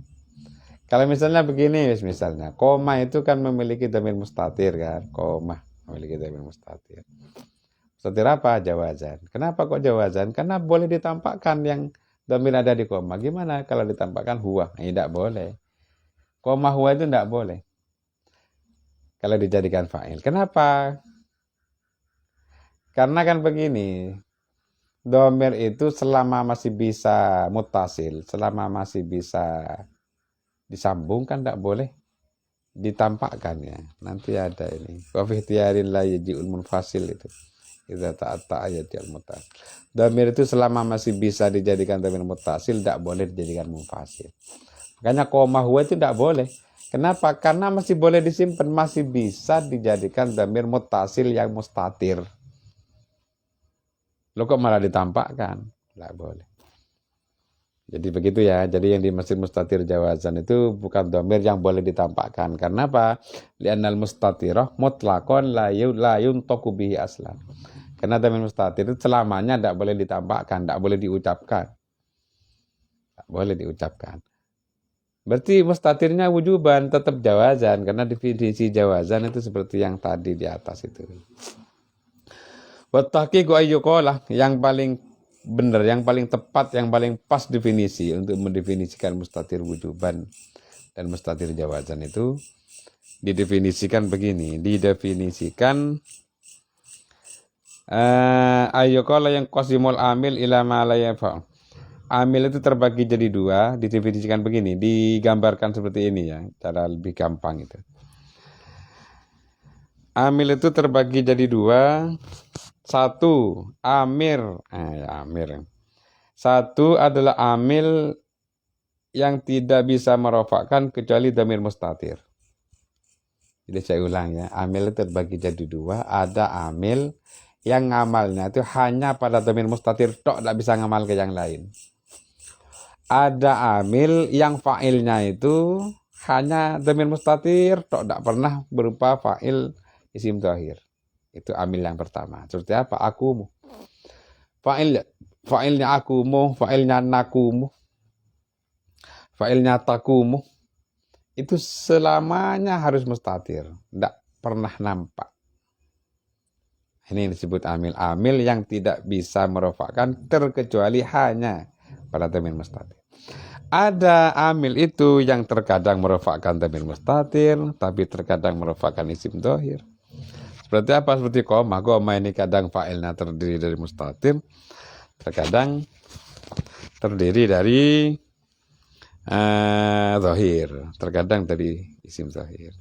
Kalau misalnya begini, misalnya qama itu kan memiliki dhamir mustatir kan? Qama memiliki dhamir mustatir. Mustatir apa? Jawazan. Kenapa kok jawazan? Karena boleh ditampakkan yang dhamir ada di koma. Gimana kalau ditampakkan huwa? Tidak boleh. Koma huwa itu tidak boleh kalau dijadikan fa'il. Kenapa? Karena kan begini, dhamir itu selama masih bisa muttasil, selama masih bisa disambung kan tidak boleh ditampakkan ya. Nanti ada ini. Wa fi ikhtiyarin la yaji'ul munfasil itu. Idza ta'atta ayati al-muttasil. Dhamir itu selama masih bisa dijadikan dhamir muttasil tidak boleh dijadikan munfasil. Makanya koma huwa itu tidak boleh. Kenapa? Karena masih boleh disimpan, masih bisa dijadikan dhamir muttasil yang mustatir. Lo kok malah ditampakkan? Tidak boleh. Jadi begitu ya. Jadi yang dimaksud mustatir jawazan itu bukan dhamir yang boleh ditampakkan. Karena apa? Li'annal mustatirah mutlaqan la yuntaku bihi aslan. Karena dhamir mustatir itu selamanya tidak boleh ditampakkan, tidak boleh diucapkan. Tidak boleh diucapkan. Berarti mustatirnya wujuban, tetap jawazan. Karena definisi jawazan itu seperti yang tadi di atas itu. Wa tahqiqu ayyuqalah, yang paling benar, yang paling tepat, yang paling pas definisi untuk mendefinisikan mustatir wujuban dan mustatir jawazan itu didefinisikan begini, didefinisikan ayyuqala yang qasimul amil ila ma la yanfa'. Amil itu terbagi jadi dua, didefinisikan begini, digambarkan seperti ini ya, cara lebih gampang itu. Amil itu terbagi jadi dua. Satu, amir. Amir. Satu adalah amil yang tidak bisa merofakkan kecuali dhamir mustatir. Jadi saya ulang ya, amil itu terbagi jadi dua. Ada amil yang ngamalnya itu hanya pada dhamir mustatir tok, tidak bisa ngamal ke yang lain. Ada amil yang fa'ilnya itu hanya dhamir mustatir tok, tidak pernah berupa fa'il isim zahir. Itu amil yang pertama. Seperti apa? Akumu. Fa'ilnya akumu, fa'ilnya nakumu, fa'ilnya takumu. Itu selamanya harus mustatir. Tidak pernah nampak. Ini disebut amil. Amil yang tidak bisa merofakkan terkecuali hanya pada dhamir mustatir. Ada amil itu yang terkadang merofakkan dhamir mustatir, tapi terkadang merofakkan isim zahir. Seperti apa? Seperti koma. Koma ini kadang fa'ilnya terdiri dari mustatir, terkadang terdiri dari zahir, terkadang dari isim zahir.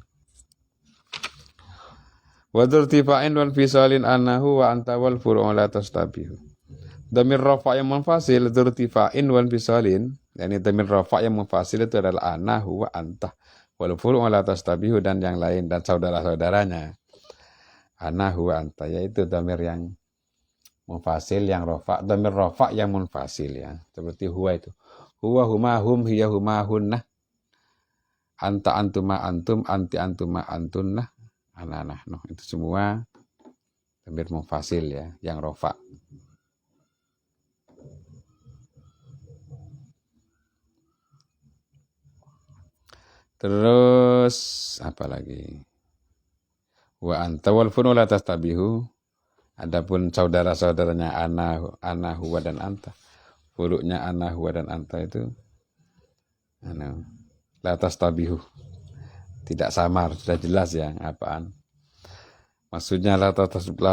Wa dzurtifa'in wal fisalin annahu wa anta wal furu'u la tastabihu. Dhamir rafa' yang munfasil dzurtifa'in wal fisalin, yakni dhamir rafa' yang munfasil itu adalah annahu wa anta wal furu'u la tastabihu, dan yang lain dan saudara-saudaranya. Annahu wa anta, yaitu dhamir yang munfasil yang rafa', dhamir rafa' yang munfasil ya. Seperti huwa itu. Huwa huma hum hiya huma hunnah. Anta antuma antum anti antuma antunnah. Ana nahnu. Itu semua Dhamir munfasil ya, yang rofa. Terus apa lagi? Wa anta wal funu la tastabihu. Adapun saudara-saudaranya ana huwa dan anta. Furuknya ana huwa dan anta itu la tastabihu. Tidak samar, sudah jelas ya apaan. Maksudnya la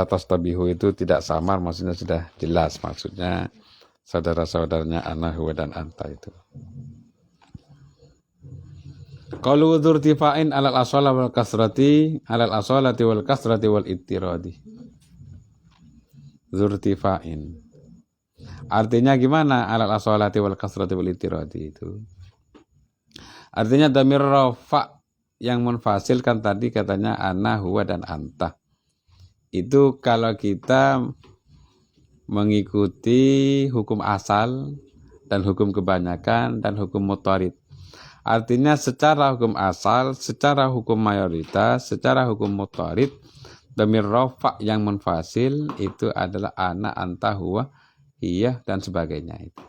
tastabihu itu tidak samar, maksudnya sudah jelas. Maksudnya saudara-saudaranya ana huwa dan anta itu. Qalu dzurtifa'in alal asala wal kasrati alal asalati wal kasrati wal ittiradi. Dzurtifa'in. Artinya gimana alal asalati wal kasrati wal ittiradi itu? Artinya dhamir rafa yang munfasil kan tadi katanya ana huwa dan anta. Itu kalau kita mengikuti hukum asal dan hukum kebanyakan dan hukum mutarid. Artinya secara hukum asal, secara hukum mayoritas, secara hukum mutarid, dhamir rafa yang munfasil itu adalah ana, anta, huwa, iya dan sebagainya itu.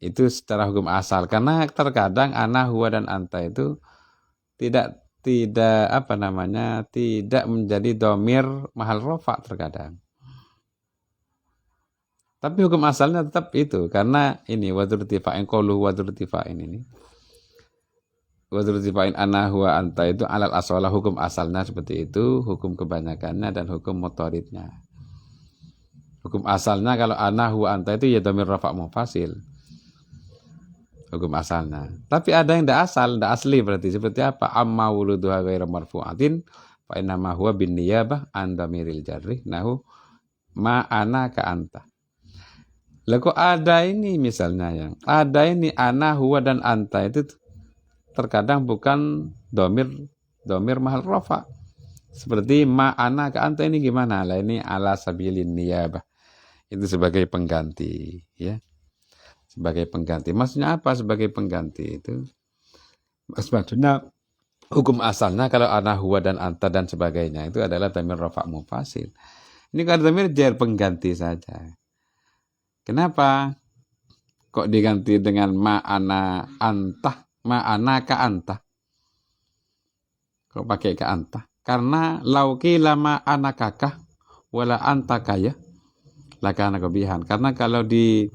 Itu secara hukum asal. Karena terkadang ana, huwa dan anta itu tidak menjadi dhamir mahal rafa terkadang. Tapi hukum asalnya tetap itu, karena ini wadurtifa'in qolu wadurtifa'in ini. Wadurtifa'in ana huwa anta itu alal asalah, hukum asalnya seperti itu, hukum kebanyakannya dan hukum motoridnya. Hukum asalnya kalau ana huwa anta itu ya dhamir rafa' munfasil. Hukum asalnya. Tapi ada yang tidak asal, tidak asli berarti seperti apa? Amma wuluduha ghairu marfu'atin fa inna ma huwa bin niyabah an dhamiril jarri nahu ma ana ka anta. Lah kok ada ini misalnya yang ada ini ana, huwa dan anta itu terkadang bukan domir mahal rafa. Seperti ma ana ke anta ini gimana? Lah ini ala sabilin niyabah. Itu sebagai pengganti ya. Sebagai pengganti. Maksudnya apa sebagai pengganti itu? Maksudnya hukum asalnya kalau ana, huwa dan anta dan sebagainya itu adalah dhamir rafa' munfasil. Ini kalau dhamir jar pengganti saja. Kenapa kok diganti dengan ma'ana anta, ma'ana ka anta? Kok pakai ka anta? Karena lauki lama anak kakah wala anta kaya lakana kebihan. Karena kalau di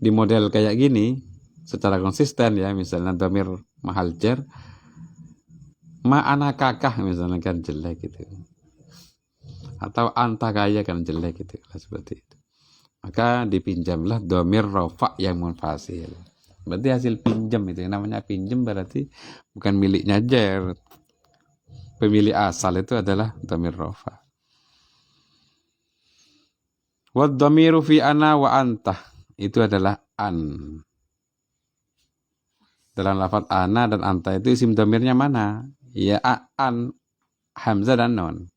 model kayak gini secara konsisten ya, misalnya dhamir mahal jar ma'ana kakah misalnya kan jelek gitu. Atau anta kaya kan jelek gitu, seperti itu. Maka dipinjamlah dhamir rafa' yang munfasil. Berarti hasil pinjam itu, yang namanya pinjam berarti bukan miliknya jar. Pemilik asal itu adalah dhamir rafa'. Wa dhamiru fi ana wa anta itu adalah an. Dalam lafaz ana dan anta itu isim dhamirnya mana? Ya an, hamzah dan nun.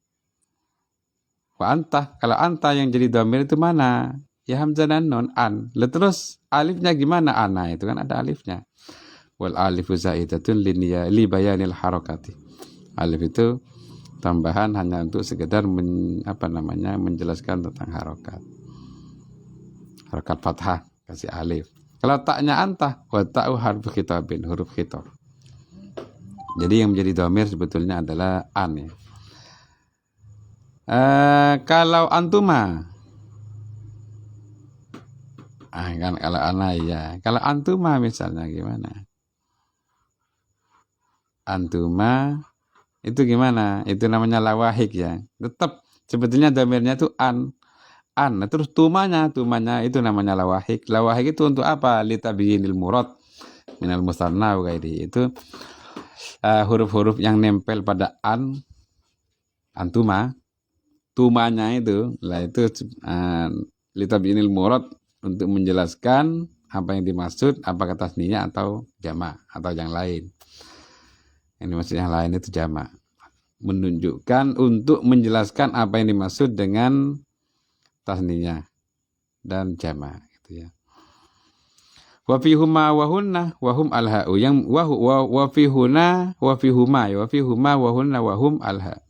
Wa anta, kalau anta yang jadi dhamir itu mana? Ya hamzah dan nun, an. Terus alifnya gimana? Ana itu kan ada alifnya. Wal alifu zaidatun li bayanil harakati. Alif itu tambahan hanya untuk sekedar menjelaskan tentang harokat. Harokat fathah kasih alif. Kalau taknya anta, wa ta'u harfu khitabin, huruf khitab. Jadi yang menjadi dhamir sebetulnya adalah an ya. Kalau antuma, kan kalau ana ya. Kalau antuma misalnya gimana? Antuma itu gimana? Itu namanya lawahik ya. Tetap sebetulnya dhamirnya itu an. Terus tumanya itu namanya lawahik. Lawahik itu untuk apa? Litabyinil murad minal musanna wa ghairi. Itu huruf-huruf yang nempel pada antuma. Tumanya itu, lah itu litabyinil murad untuk menjelaskan apa yang dimaksud, apakah tasninya atau jamak atau yang lain. Yang dimaksud yang lain itu jamak. Menunjukkan untuk menjelaskan apa yang dimaksud dengan tasninya dan jamak gitu ya. Wa fi huma wa hunna wa hum alha'u, yang wa fi huna wa fi huma wa fi huma wa hunna wa hum alha.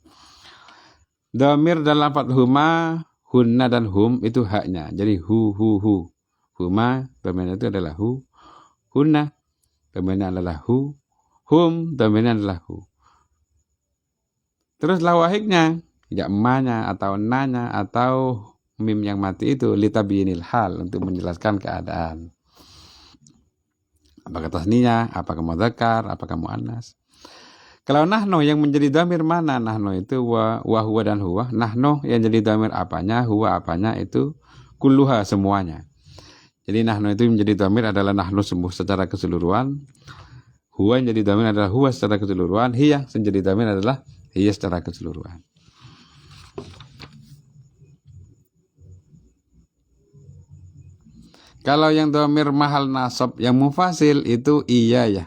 Dhamir dalam lafaz huma, hunna dan hum itu haknya. Jadi hu. Huma dhamirnya itu adalah hu. Hunna dhamirnya adalah hu. Hum dhamirnya adalah hu. Terus lawahiknya, ya emanya atau nanya atau mim yang mati itu litabiyinil hal, untuk menjelaskan keadaan. Apakah tasniyah, apakah mudzakkar, apakah muannas. Kalau nahnu yang menjadi dhamir mana? Nahnu itu wa huwa dan huwa. Nahnu yang jadi dhamir apanya, huwa apanya itu kulluha semuanya. Jadi nahnu itu menjadi dhamir adalah nahnu sembuh secara keseluruhan. Huwa yang jadi dhamir adalah huwa secara keseluruhan. Hiya yang jadi dhamir adalah hiya secara keseluruhan. Kalau yang dhamir mahal nasab yang mufasil itu iya ya.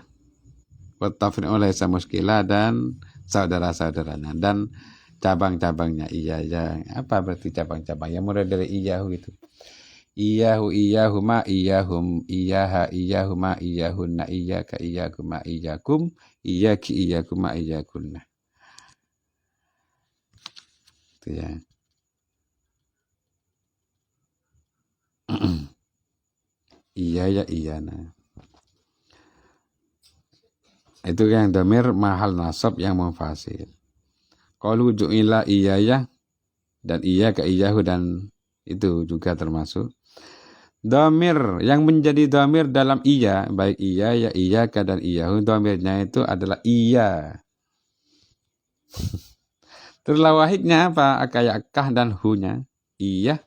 Watafin oleh samuskila dan saudara-saudaranya dan cabang-cabangnya iya ya. Apa berarti cabang-cabang? Yang mulai dari iyahu itu. Iyahu, iyahuma, iyahum, iyaha, iyahuma, iyahunna, iyaka, iyakuma, iyakum, iyaki, iyakuma, iyakunna. Itu ya. Iya ya, iyana. Itu yang dhamir mahal nasab yang mufasil. Qalu ju'ila iyaya dan iya ke iyahu dan itu juga termasuk. Dhamir yang menjadi dhamir dalam iya, baik iya ya, iyaka dan iyahu, dhamirnya itu adalah iya. Terus lawahiknya apa? Kayak kah dan hunya. Iya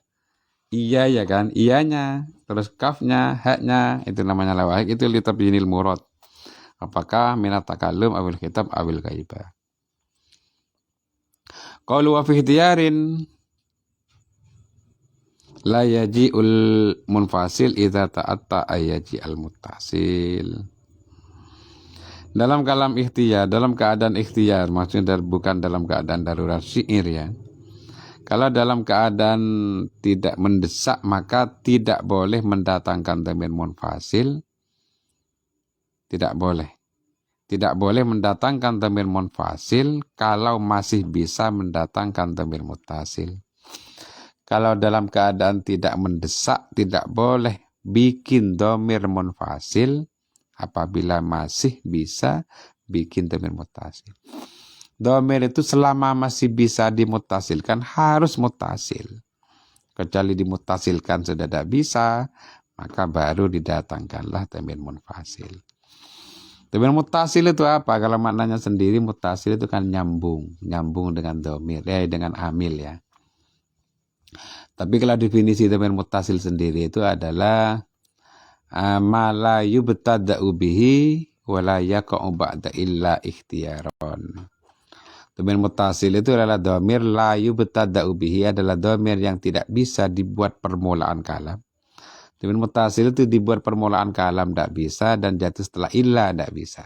ya kan, iyanya. Terus kafnya, haknya, itu namanya lawahik, itu litabyinil murad. Apakah minat takallum awil kitab awil gaibah. Qalu wa fi ihtiyarin la yaji'ul munfasil idza ta'atta ayaji al muttasil. Dalam kalam ikhtiyar, dalam keadaan ikhtiyar, maksudnya bukan dalam keadaan darurat syair ya. Kalau dalam keadaan tidak mendesak maka tidak boleh mendatangkan dhamir munfasil. Tidak boleh. Tidak boleh mendatangkan dhamir munfasil kalau masih bisa mendatangkan dhamir muttasil. Kalau dalam keadaan tidak mendesak, tidak boleh bikin dhamir munfasil apabila masih bisa bikin dhamir muttasil. Dhamir itu selama masih bisa dimuttasilkan harus muttasil. Kecuali dimuttasilkan sudah tidak bisa, maka baru didatangkanlah dhamir munfasil. Dhamir muttasil itu apa? Kalau maknanya sendiri, muttasil itu kan nyambung dengan dhamir, dengan amil ya. Tapi kalau definisi dhamir muttasil sendiri itu adalah ma la yubtada'u bihi wa la yaqa'u ba'da illa ikhtiyaron. Dhamir muttasil itu adalah dhamir la yubtada'u bihi, adalah dhamir yang tidak bisa dibuat permulaan kalam. Dhamir muttasil itu dibuat permulaan kalam tidak bisa dan jatuh setelah illa tidak bisa.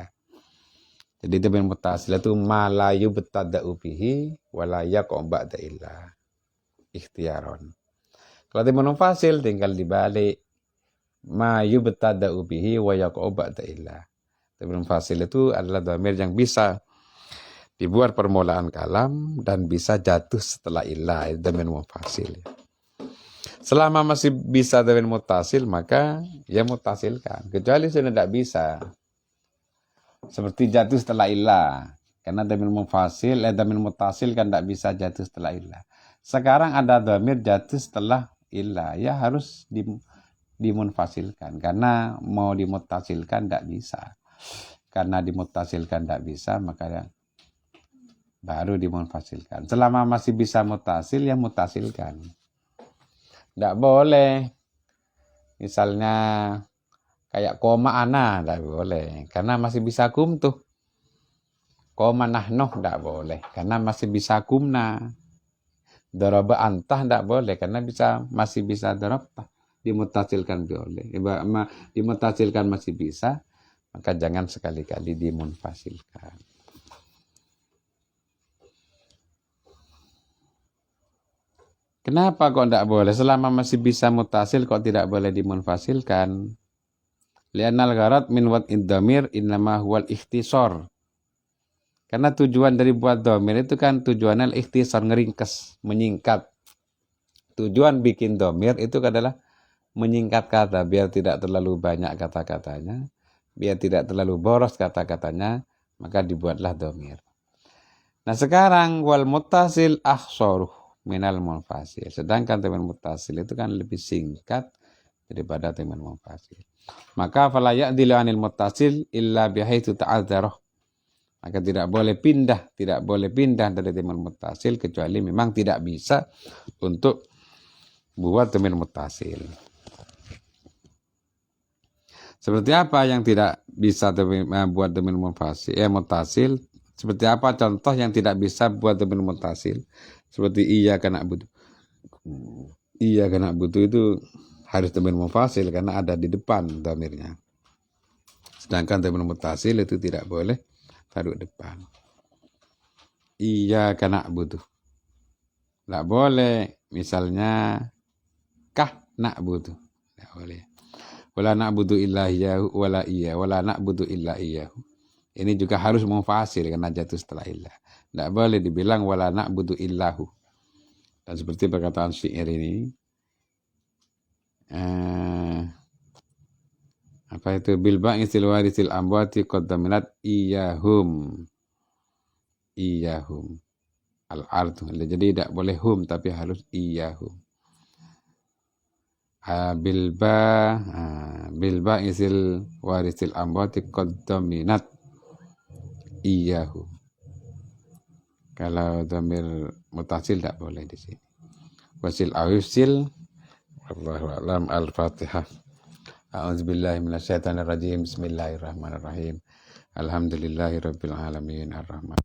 Jadi dhamir muttasil itu ma la yubtada'u bihi wa la yaqa'u ba'da illa ikhtiyaron. Kalau dhamir munfasil tinggal dibalik ma yubtada'u bihi wa yaqa'u ba'da illa. Dhamir munfasil itu adalah dhamir yang bisa dibuat permulaan kalam dan bisa jatuh setelah illa, dhamir munfasil. Selama masih bisa dhamir muttasil maka ya muttasilkan. Kecuali sudah tidak bisa. Seperti jatuh setelah illah. Karena dhamir mufasil, dhamir muttasil kan tidak bisa jatuh setelah illah. Sekarang ada dhamir jatuh setelah illah. Ya harus dimunfasilkan. Karena mau dimuttasilkan tidak bisa. Karena dimuttasilkan tidak bisa maka baru dimunfasilkan. Selama masih bisa muttasil ya muttasilkan. Tidak boleh. Misalnya kayak koma ana, tidak boleh. Karena masih bisa kum tuh. Koma nahnoh, tidak boleh. Karena masih bisa kumna. Daraba antah, tidak boleh. Karena masih bisa darabtah. Dimutasilkan boleh. Dimutasilkan masih bisa. Maka jangan sekali-kali dimunfasilkan. Kenapa kok tidak boleh? Selama masih bisa mutasil kok tidak boleh dimunfasilkan? Li'annal gharad min wad'id dhamir innama huwal ikhtisar. Karena tujuan dari buat domir itu kan tujuannya ikhtisar, ngeringkes, menyingkat. Tujuan bikin domir itu adalah menyingkat kata, biar tidak terlalu banyak kata-katanya, biar tidak terlalu boros kata-katanya, maka dibuatlah domir. Nah sekarang wal muttasil akhsaruh minal munfasil. Sedangkan teman muttasil itu kan lebih singkat daripada teman munfasil. Maka fala ya'dilu anil muttasil illa bihaitsu ta'adzarah. Maka tidak boleh pindah dari teman muttasil kecuali memang tidak bisa untuk buat teman muttasil. Seperti apa yang tidak bisa buat teman muttasil? Seperti apa contoh yang tidak bisa buat teman muttasil? Seperti iya kena butuh. Iya kena butuh itu harus teman mufasil karena ada di depan dhamirnya. Sedangkan teman muttasil itu tidak boleh taruh depan. Iya kena butuh. Tidak boleh misalnya kah nak butuh. Tidak boleh. Wala na'budu illa iyyahu wala iya wala na'budu illa iyyahu. Ini juga harus mufasil karena jatuh setelah illah. Tidak boleh dibilang wala na'budu illahu. Dan seperti perkataan syair ini, apa itu? Bil ba'isil warisil amwati qad daminat iyahum. Iyahum. Al-ardu. Jadi tidak boleh hum tapi harus iyahum. Bil ba'isil warisil amwati qad daminat iyahu. Kalau dhamir mutasil tidak boleh di sini. Wasil awisil. Wallahu a'lam. Al-Fatihah. A'udzubillahi minasyaitonirrajim. Bismillahirrahmanirrahim. Alhamdulillahirabbil alamin. Ar-Rahman.